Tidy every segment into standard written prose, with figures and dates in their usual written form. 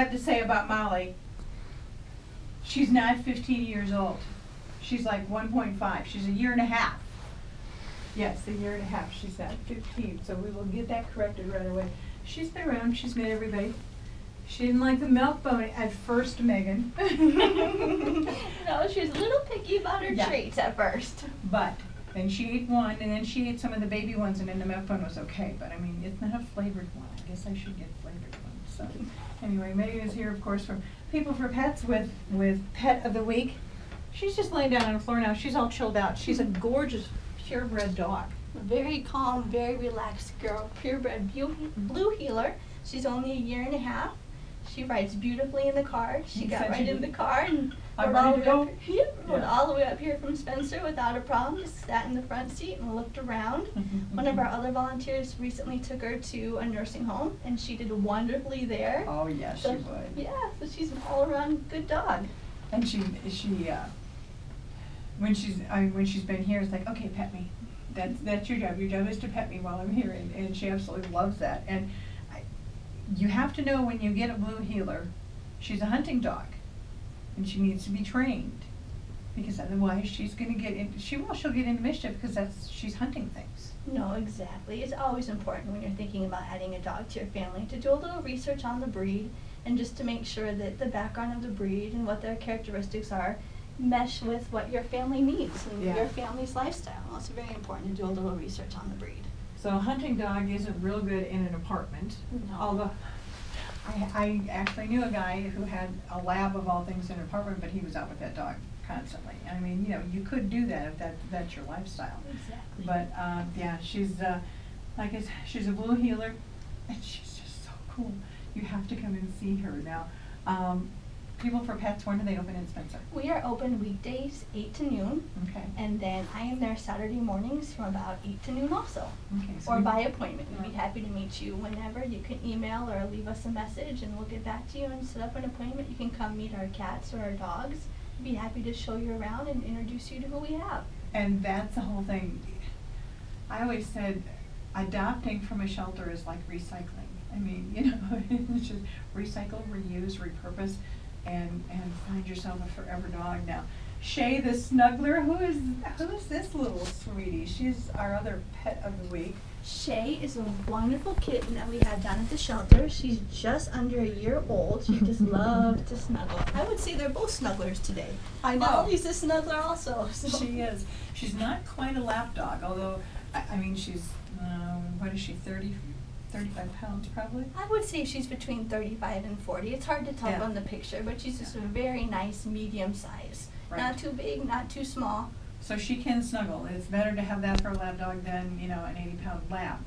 have to say about Molly, she's not 15 years old. She's like 1.5. She's a year and a half. Yes, a year and a half. She's not 15. So we will get that corrected right away. She's been around. She's met everybody. She didn't like the milk bone at first, Megan. No, she was a little picky about her treats at first. But then she ate one, and then she ate some of the baby ones, and then the milk bone was okay. But I mean, it's not a flavored one. I guess I should get flavored ones. So anyway, Megan is here, of course, from People for Pets with Pet of the Week. She's just laying down on the floor now. She's all chilled out. She's a gorgeous purebred dog. Very calm, very relaxed girl, purebred blue heeler. She's only a year and a half. She rides beautifully in the car. She got right in the car and rode all the way up here from Spencer without a problem. Just sat in the front seat and looked around. One of our other volunteers recently took her to a nursing home, and she did wonderfully there. Oh yeah, she would. Yeah, so she's an all-around good dog. And when she's been here, it's like, okay, pet me. That's your job. Your job is to pet me while I'm here, and she absolutely loves that. And you have to know when you get a blue heeler, she's a hunting dog, and she needs to be trained, because otherwise she's going to get in. She'll get into mischief because she's hunting things. No, exactly. It's always important when you're thinking about adding a dog to your family to do a little research on the breed, and just to make sure that the background of the breed and what their characteristics are mesh with what your family needs and your family's lifestyle. It's very important to do a little research on the breed. So a hunting dog isn't real good in an apartment. No. Although I actually knew a guy who had a lab of all things in an apartment, but he was out with that dog constantly. I mean, you could do that if that's your lifestyle. Exactly. But yeah, she's she's a blue heeler, and she's just so cool. You have to come and see her now. People for Pets, when do they open in Spencer? We are open weekdays 8 to noon. Okay. And then I am there Saturday mornings from about 8 to noon also. Okay. So or by appointment. We'd be happy to meet you whenever. You can email or leave us a message and we'll get back to you and set up an appointment. You can come meet our cats or our dogs. We'd be happy to show you around and introduce you to who we have. And that's the whole thing. I always said adopting from a shelter is like recycling. I mean, it's just recycle, reuse, repurpose. And find yourself a forever dog now. Shay the Snuggler, who's this little sweetie? She's our other pet of the week. Shay is a wonderful kitten that we have down at the shelter. She's just under a year old. She just loves to snuggle. I would say they're both snugglers today. I know. Ollie's a snuggler also. So. She is. She's not quite a lap dog, although, I mean, she's, what is she, 35 pounds probably? I would say she's between 35 and 40. It's hard to tell from the picture, but she's just a very nice medium size. Right. Not too big, not too small. So she can snuggle. It's better to have that for a lap dog than, an 80-pound lap.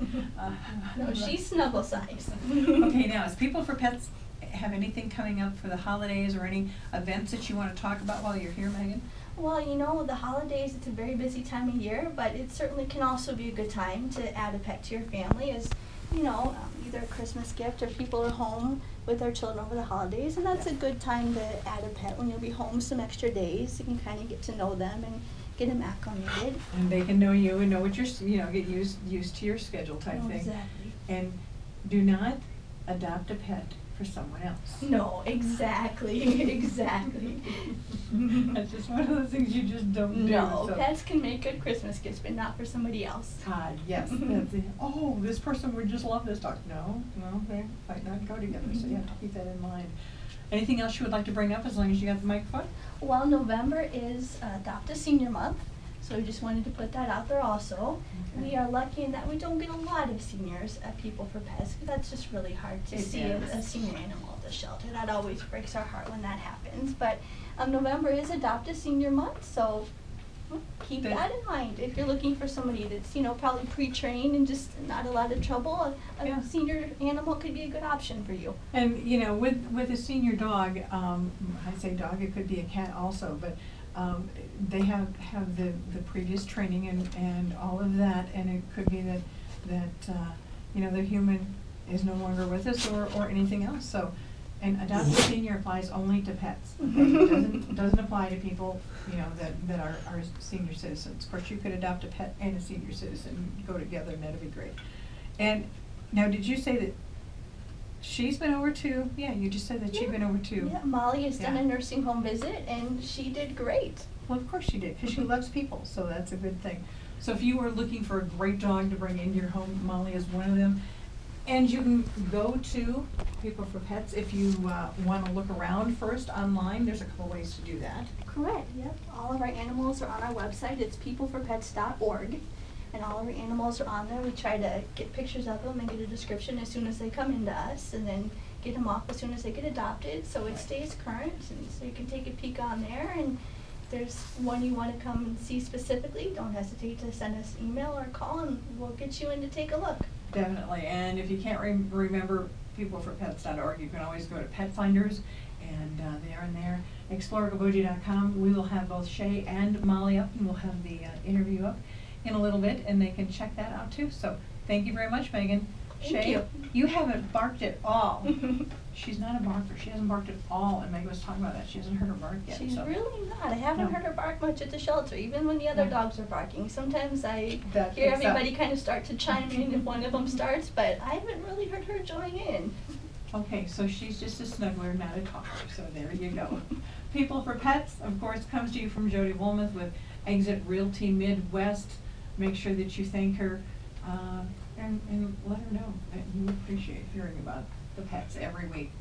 No, she's snuggle size. Okay, now, as People for Pets have anything coming up for the holidays or any events that you want to talk about while you're here, Megan? Well, the holidays, it's a very busy time of year, but it certainly can also be a good time to add a pet to your family as either a Christmas gift or people are home with their children over the holidays, and that's a good time to add a pet when you'll be home some extra days. You can kind of get to know them and get them acclimated. And they can know you and know what you're, get used to your schedule type thing. Exactly. And do not adopt a pet for someone else. No, exactly, exactly. That's just one of those things you just don't do. No, pets can make good Christmas gifts, but not for somebody else. God, yes. That's it. Oh, this person would just love this dog. No, they might not go together, so you have to keep that in mind. Anything else you would like to bring up as long as you got the microphone? Well, November is Adopt a Senior Month, so we just wanted to put that out there also. Okay. We are lucky in that we don't get a lot of seniors at People for Pets, because that's just really hard to see a senior animal at the shelter. That always breaks our heart when that happens. But November is Adopt a Senior Month, so keep that in mind. If you're looking for somebody that's, probably pre-trained and just not a lot of trouble, a senior animal could be a good option for you. And, with a senior dog, I say dog, it could be a cat also, but they have the previous training and all of that, and it could be that the human is no longer with us or anything else. So, and Adopt a Senior applies only to pets. Okay? It doesn't apply to people that are senior citizens. Of course, you could adopt a pet and a senior citizen, go together, and that'd be great. And now, did you say that she's been over too. Yeah, you just said that she'd been over too. Yeah, Molly has done Yeah. a nursing home visit, and she did great. Well, of course she did, because she loves people, so that's a good thing. So if you were looking for a great dog to bring into your home, Molly is one of them. And you can go to People for Pets if you want to look around first online. There's a couple ways to do that. Correct, yep. All of our animals are on our website. It's peopleforpets.org. And all of our animals are on there. We try to get pictures of them and get a description as soon as they come into us, and then get them off as soon as they get adopted, so it stays current, and so you can take a peek on there. And if there's one you want to come and see specifically, don't hesitate to send us an email or call, and we'll get you in to take a look. Definitely. And if you can't remember peopleforpets.org, you can always go to Pet Finders, and they are in there. ExploreGoboji.com. We will have both Shay and Molly up, and we'll have the interview up in a little bit, and they can check that out too. So thank you very much, Megan. Thank Shay, you. you haven't barked at all. She's not a barker. She hasn't barked at all, and Megan was talking about that. She hasn't heard her bark yet. She's so. really not. I haven't No. heard her bark much at the shelter, even when the other No. dogs are barking. Sometimes I That hear picks up. everybody kind of start to chime in if one of them starts, but I haven't really heard her join in. Okay, so she's just a snuggler, not a talker, so there you go. People for Pets, of course, comes to you from Jodi Wollmuth with Exit Realty Midwest. Make sure that you thank her and let her know that you appreciate hearing about the pets every week.